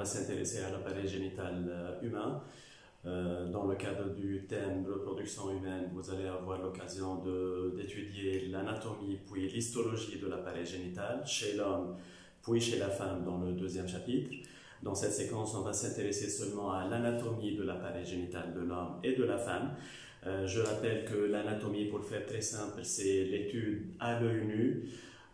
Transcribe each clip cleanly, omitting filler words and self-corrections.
va s'intéresser à l'appareil génital humain. Dans le cadre du thème reproduction humaine, vous allez avoir l'occasion d'étudier l'anatomie puis l'histologie de l'appareil génital chez l'homme puis chez la femme dans le deuxième chapitre. Dans cette séquence, on va s'intéresser seulement à l'anatomie de l'appareil génital de l'homme et de la femme. Je rappelle que l'anatomie, pour le faire très simple, c'est l'étude à l'œil nu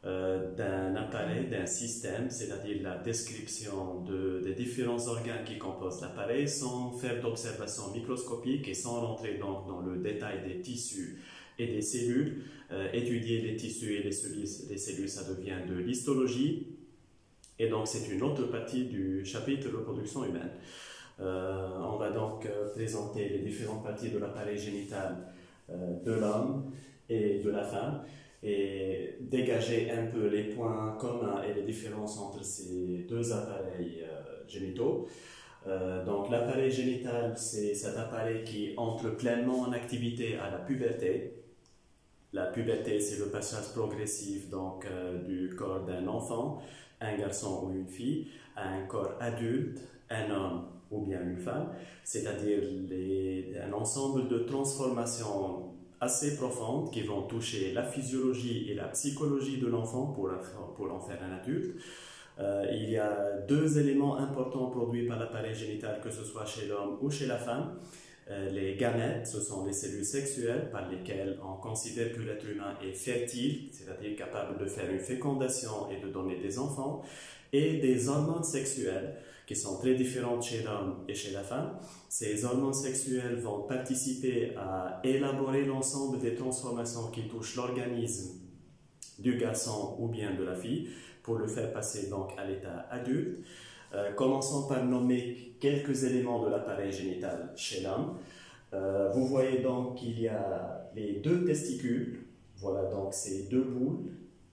d'un appareil, d'un système, c'est-à-dire la description des différents organes qui composent l'appareil sans faire d'observation microscopique et sans rentrer donc dans le détail des tissus et des cellules. Étudier les tissus et les cellules, ça devient de l'histologie. Et donc, c'est une autre partie du chapitre reproduction humaine. On va donc présenter les différentes parties de l'appareil génital de l'homme et de la femme et dégager un peu les points communs et les différences entre ces deux appareils génitaux. Donc, l'appareil génital, c'est cet appareil qui entre pleinement en activité à la puberté. La puberté, c'est le passage progressif donc, du corps d'un enfant, un garçon ou une fille, à un corps adulte, un homme ou bien une femme, c'est-à-dire un ensemble de transformations assez profondes qui vont toucher la physiologie et la psychologie de l'enfant pour en faire un adulte. Il y a deux éléments importants produits par l'appareil génital, que ce soit chez l'homme ou chez la femme. Les gamètes, ce sont les cellules sexuelles par lesquelles on considère que l'être humain est fertile, c'est-à-dire capable de faire une fécondation et de donner des enfants, et des hormones sexuelles qui sont très différentes chez l'homme et chez la femme. Ces hormones sexuelles vont participer à élaborer l'ensemble des transformations qui touchent l'organisme du garçon ou bien de la fille pour le faire passer donc à l'état adulte. Commençons par nommer quelques éléments de l'appareil génital chez l'homme. Vous voyez donc qu'il y a les deux testicules. Voilà donc ces deux boules.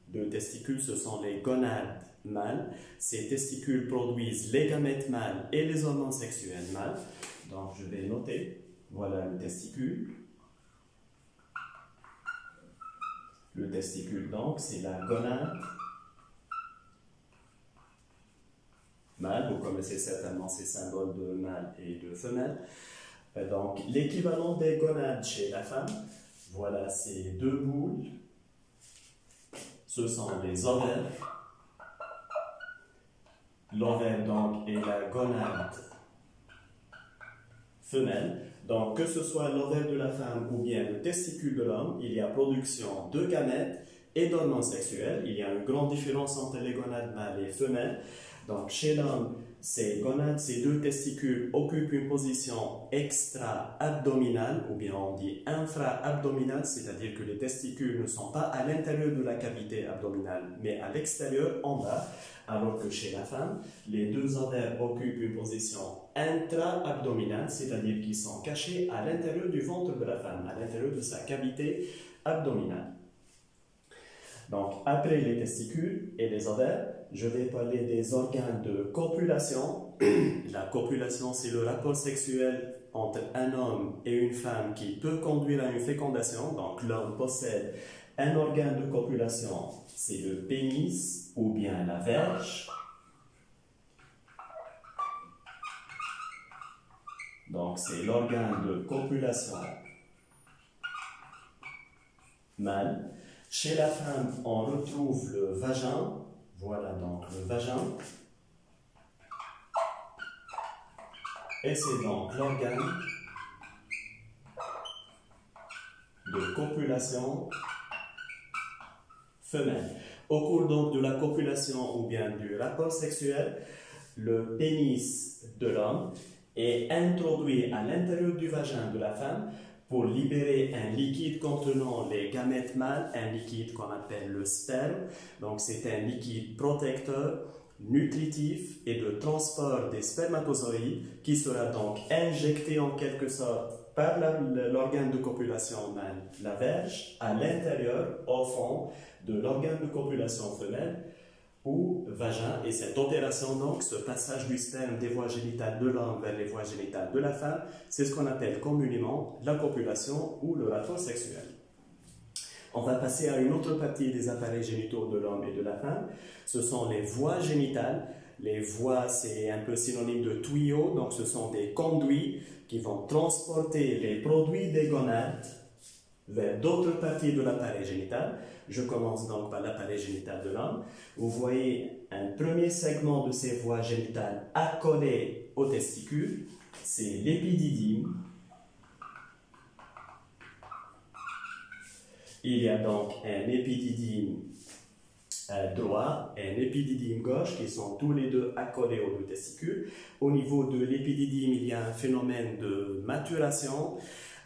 Deux testicules, ce sont les gonades mâles. Ces testicules produisent les gamètes mâles et les hormones sexuelles mâles. Donc je vais noter. Voilà le testicule. Le testicule donc, c'est la gonade mâle, vous connaissez certainement ces symboles de mâle et de femelle. Donc, l'équivalent des gonades chez la femme, voilà ces deux boules. Ce sont les ovaires. L'ovaire, donc, est la gonade femelle. Donc, que ce soit l'ovaire de la femme ou bien le testicule de l'homme, il y a production de gamètes et d'hormones sexuelles. Il y a une grande différence entre les gonades mâles et femelles. Donc, chez l'homme, ces gonades, ces deux testicules occupent une position extra-abdominale, ou bien on dit infra-abdominale, c'est-à-dire que les testicules ne sont pas à l'intérieur de la cavité abdominale, mais à l'extérieur, en bas, alors que chez la femme, les deux ovaires occupent une position intra-abdominale, c'est-à-dire qu'ils sont cachés à l'intérieur du ventre de la femme, à l'intérieur de sa cavité abdominale. Donc, après les testicules et les ovaires, je vais parler des organes de copulation. La copulation, c'est le rapport sexuel entre un homme et une femme qui peut conduire à une fécondation. Donc, l'homme possède un organe de copulation, c'est le pénis ou bien la verge. Donc, c'est l'organe de copulation mâle. Chez la femme, on retrouve le vagin. Voilà donc le vagin. Et c'est donc l'organe de copulation femelle. Au cours donc de la copulation ou bien du rapport sexuel, le pénis de l'homme est introduit à l'intérieur du vagin de la femme pour libérer un liquide contenant les gamètes mâles, un liquide qu'on appelle le sperme. Donc c'est un liquide protecteur, nutritif et de transport des spermatozoïdes qui sera donc injecté en quelque sorte par l'organe de copulation mâle, la verge, à l'intérieur, au fond, de l'organe de copulation femelle ou vagin. Et cette opération, donc, ce passage du sperme des voies génitales de l'homme vers les voies génitales de la femme, c'est ce qu'on appelle communément la copulation ou le rapport sexuel. On va passer à une autre partie des appareils génitaux de l'homme et de la femme. Ce sont les voies génitales. Les voies, c'est un peu synonyme de tuyaux, donc ce sont des conduits qui vont transporter les produits des gonades vers d'autres parties de l'appareil génital. Je commence donc par l'appareil génital de l'homme. Vous voyez un premier segment de ces voies génitales accolées aux testicules, c'est l'épididyme. Il y a donc un épididyme droit et un épididyme gauche qui sont tous les deux accolés aux deux testicules. Au niveau de l'épididyme, il y a un phénomène de maturation.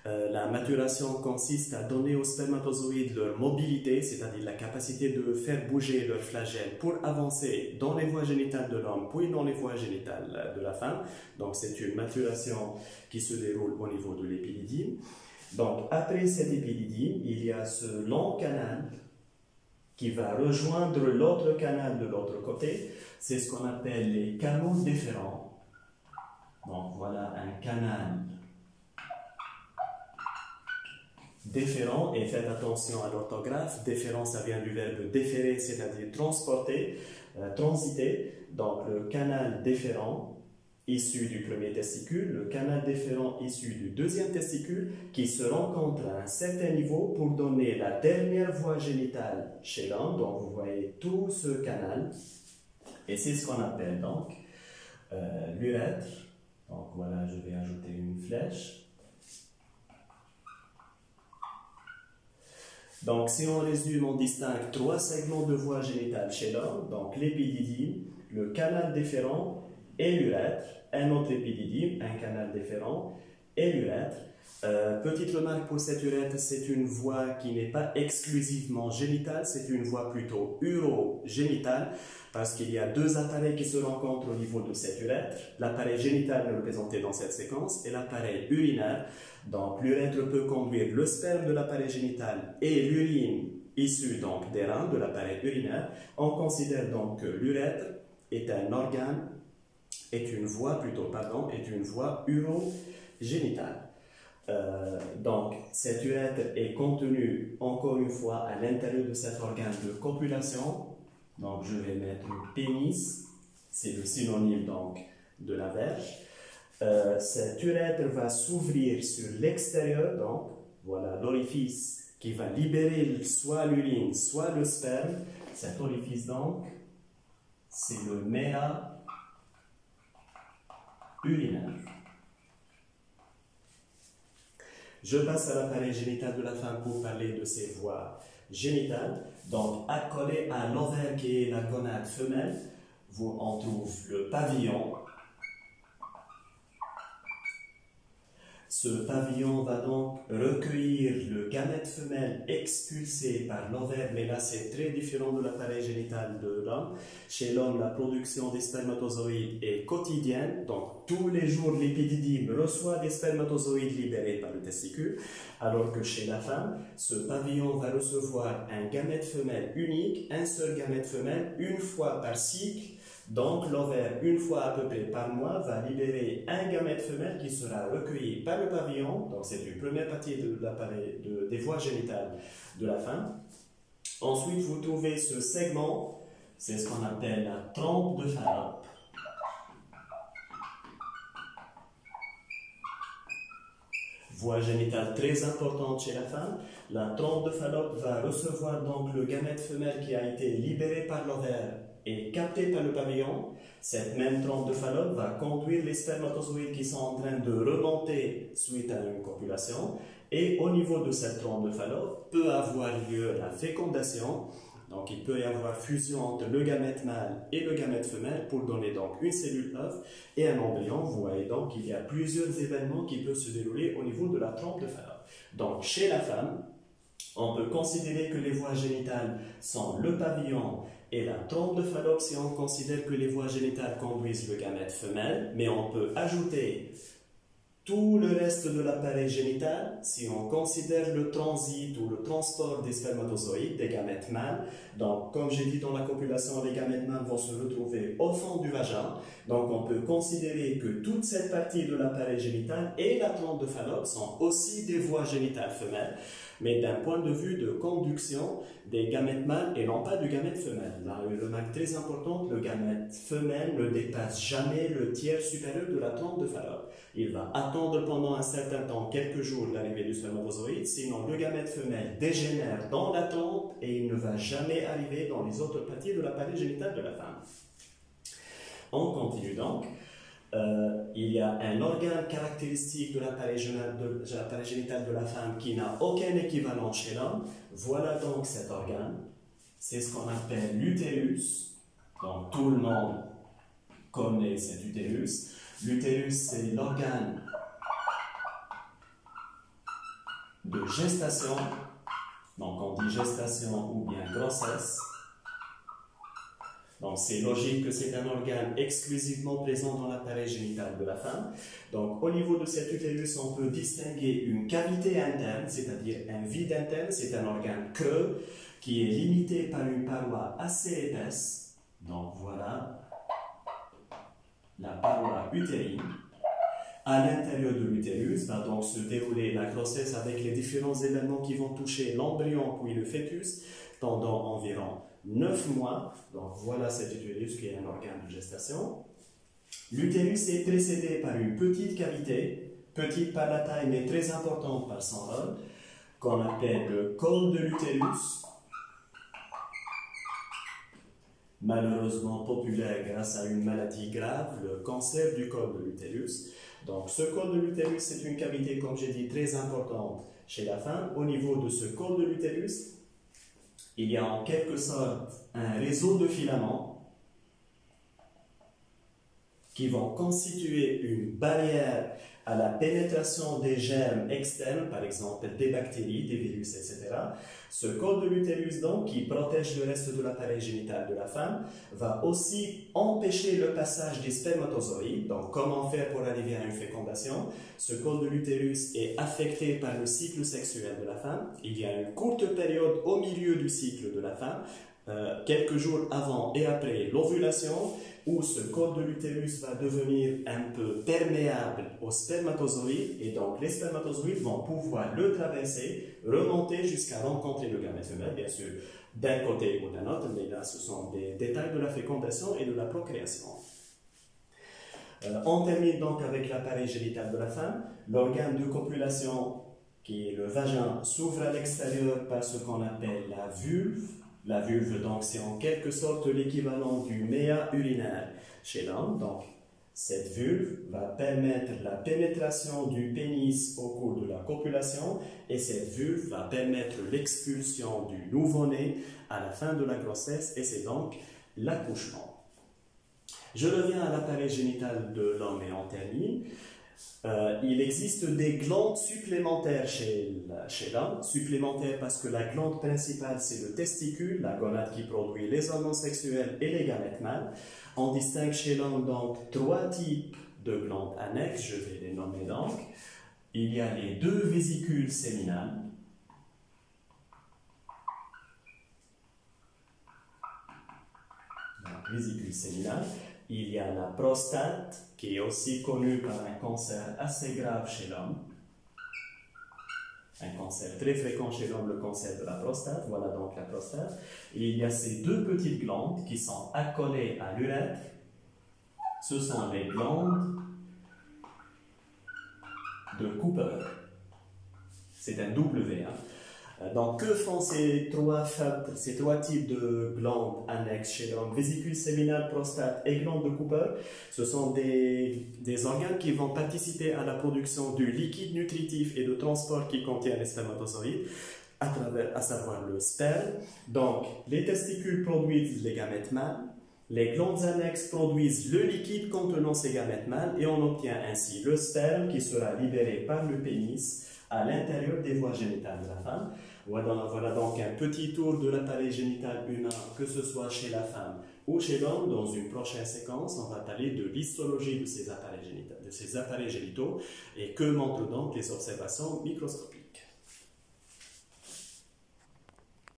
La maturation consiste à donner aux spermatozoïdes leur mobilité, c'est-à-dire la capacité de faire bouger leur flagelle pour avancer dans les voies génitales de l'homme, puis dans les voies génitales de la femme. Donc c'est une maturation qui se déroule au niveau de l'épididyme. Donc après cet épididyme, il y a ce long canal qui va rejoindre l'autre canal de l'autre côté. C'est ce qu'on appelle les canaux déférents. Donc voilà un canal déférent, et faites attention à l'orthographe. Déférent, ça vient du verbe déférer, c'est-à-dire transporter, transiter. Donc le canal déférent issu du premier testicule, le canal déférent issu du deuxième testicule, qui se rencontrent à un certain niveau pour donner la dernière voie génitale chez l'homme. Donc vous voyez tout ce canal, et c'est ce qu'on appelle donc l'urètre. Donc voilà, je vais ajouter une flèche. Donc, si on résume, on distingue trois segments de voie génitale chez l'homme, donc l'épididyme, le canal déférent et l'urètre. Un autre épididyme, un canal déférent et l'urètre. Petite remarque pour cette urètre, c'est une voie qui n'est pas exclusivement génitale, c'est une voie plutôt urogénitale, parce qu'il y a deux appareils qui se rencontrent au niveau de cette urètre. L'appareil génital représenté dans cette séquence et l'appareil urinaire. Donc l'urètre peut conduire le sperme de l'appareil génital et l'urine issue donc des reins de l'appareil urinaire. On considère donc que l'urètre est un organe, est une voie urogénitale. Donc cette urètre est contenue encore une fois à l'intérieur de cet organe de copulation. Donc je vais mettre le pénis, c'est le synonyme donc de la verge. Cette urètre va s'ouvrir sur l'extérieur, donc voilà l'orifice qui va libérer soit l'urine, soit le sperme. Cet orifice donc, c'est le méa urinaire. Je passe à l'appareil génital de la femme pour parler de ses voies génitales. Donc accolé à l'ovaire qui est la gonade femelle, on trouve le pavillon. Ce pavillon va donc recueillir le gamète femelle expulsé par l'ovaire, mais là c'est très différent de l'appareil génital de l'homme. Chez l'homme, la production des spermatozoïdes est quotidienne, donc tous les jours l'épididyme reçoit des spermatozoïdes libérés par le testicule, alors que chez la femme, ce pavillon va recevoir un gamète femelle unique, un seul gamète femelle, une fois par cycle. Donc l'ovaire, une fois à peu près par mois, va libérer un gamète femelle qui sera recueilli par le pavillon. Donc c'est une première partie des voies génitales de la femme. Ensuite, vous trouvez ce segment, c'est ce qu'on appelle la trompe de Fallope. Voie génitale très importante chez la femme. La trompe de Fallope va recevoir donc le gamète femelle qui a été libéré par l'ovaire et capté par le pavillon. Cette même trompe de Fallope va conduire les spermatozoïdes qui sont en train de remonter suite à une copulation. Et au niveau de cette trompe de Fallope peut avoir lieu la fécondation. Donc il peut y avoir fusion entre le gamète mâle et le gamète femelle pour donner donc une cellule œuf et un embryon. Vous voyez donc qu'il y a plusieurs événements qui peuvent se dérouler au niveau de la trompe de Fallope. Donc chez la femme, on peut considérer que les voies génitales sont le pavillon et la trompe de Fallope si on considère que les voies génitales conduisent le gamète femelle, mais on peut ajouter tout le reste de l'appareil génital si on considère le transit ou le transport des spermatozoïdes, des gamètes mâles. Donc, comme j'ai dit dans la copulation, les gamètes mâles vont se retrouver au fond du vagin. Donc, on peut considérer que toute cette partie de l'appareil génital et la trompe de Fallope sont aussi des voies génitales femelles. mais d'un point de vue de conduction des gamètes mâles et non pas du gamète femelle. Là, une remarque très importante, le gamète femelle ne dépasse jamais le tiers supérieur de la trompe de Fallope. Il va attendre pendant un certain temps, quelques jours, l'arrivée du spermatozoïde, sinon le gamète femelle dégénère dans la trompe et il ne va jamais arriver dans les autres parties de l'appareil génital de la femme. On continue donc. Il y a un organe caractéristique de l'appareil génital de la femme qui n'a aucun équivalent chez l'homme. Voilà donc cet organe. C'est ce qu'on appelle l'utérus. Donc tout le monde connaît cet utérus. L'utérus, c'est l'organe de gestation. Donc on dit gestation ou bien grossesse. Donc c'est logique que c'est un organe exclusivement présent dans l'appareil génital de la femme. Donc au niveau de cet utérus, on peut distinguer une cavité interne, c'est-à-dire un vide interne. C'est un organe creux qui est limité par une paroi assez épaisse. Donc voilà la paroi utérine. À l'intérieur de l'utérus va donc se dérouler la grossesse avec les différents événements qui vont toucher l'embryon puis le fœtus pendant environ 9 mois. Donc voilà cet utérus qui est un organe de gestation. L'utérus est précédé par une petite cavité, petite par la taille mais très importante par son rôle, qu'on appelle le col de l'utérus. Malheureusement populaire grâce à une maladie grave, le cancer du col de l'utérus. Donc ce col de l'utérus, c'est une cavité, comme j'ai dit, très importante chez la femme. Au niveau de ce col de l'utérus, il y a en quelque sorte un réseau de filaments qui vont constituer une barrière à la pénétration des germes externes, par exemple des bactéries, des virus, etc. Ce col de l'utérus, donc, qui protège le reste de l'appareil génital de la femme, va aussi empêcher le passage des spermatozoïdes. Donc, comment faire pour arriver à une fécondation? Ce col de l'utérus est affecté par le cycle sexuel de la femme. Il y a une courte période au milieu du cycle de la femme, quelques jours avant et après l'ovulation, où ce col de l'utérus va devenir un peu perméable aux spermatozoïdes et donc les spermatozoïdes vont pouvoir le traverser, remonter jusqu'à rencontrer le gamète femelle, bien sûr, d'un côté ou d'un autre, mais là ce sont des détails de la fécondation et de la procréation. On termine donc avec l'appareil génital de la femme. L'organe de copulation, qui est le vagin, s'ouvre à l'extérieur par ce qu'on appelle la vulve. La vulve, donc, c'est en quelque sorte l'équivalent du méa urinaire chez l'homme. Donc, cette vulve va permettre la pénétration du pénis au cours de la copulation et cette vulve va permettre l'expulsion du nouveau-né à la fin de la grossesse et c'est donc l'accouchement. Je reviens à l'appareil génital de l'homme et on termine. Il existe des glandes supplémentaires chez l'homme, supplémentaires parce que la glande principale c'est le testicule, la gonade qui produit les hormones sexuelles et les gamètes mâles. On distingue chez l'homme donc 3 types de glandes annexes, je vais les nommer donc. Il y a les 2 vésicules séminales. Vésicule séminale. Il y a la prostate, qui est aussi connue par un cancer assez grave chez l'homme. Un cancer très fréquent chez l'homme, le cancer de la prostate. Voilà donc la prostate. Et il y a ces 2 petites glandes qui sont accolées à l'urètre. Ce sont les glandes de Cooper. C'est un W. Donc, que font ces 3 types de glandes annexes chez l'homme? Vésicule séminale, prostate et glande de Cooper. Ce sont des organes qui vont participer à la production du liquide nutritif et de transport qui contient les spermatozoïdes, à savoir le sperme. Donc, les testicules produisent les gamètes mâles. Les glandes annexes produisent le liquide contenant ces gamètes mâles et on obtient ainsi le sperme qui sera libéré par le pénis à l'intérieur des voies génitales de la femme. Voilà donc un petit tour de l'appareil génital humain, que ce soit chez la femme ou chez l'homme. Dans une prochaine séquence, on va parler de l'histologie de ces appareils génitaux et que montrent donc les observations microscopiques.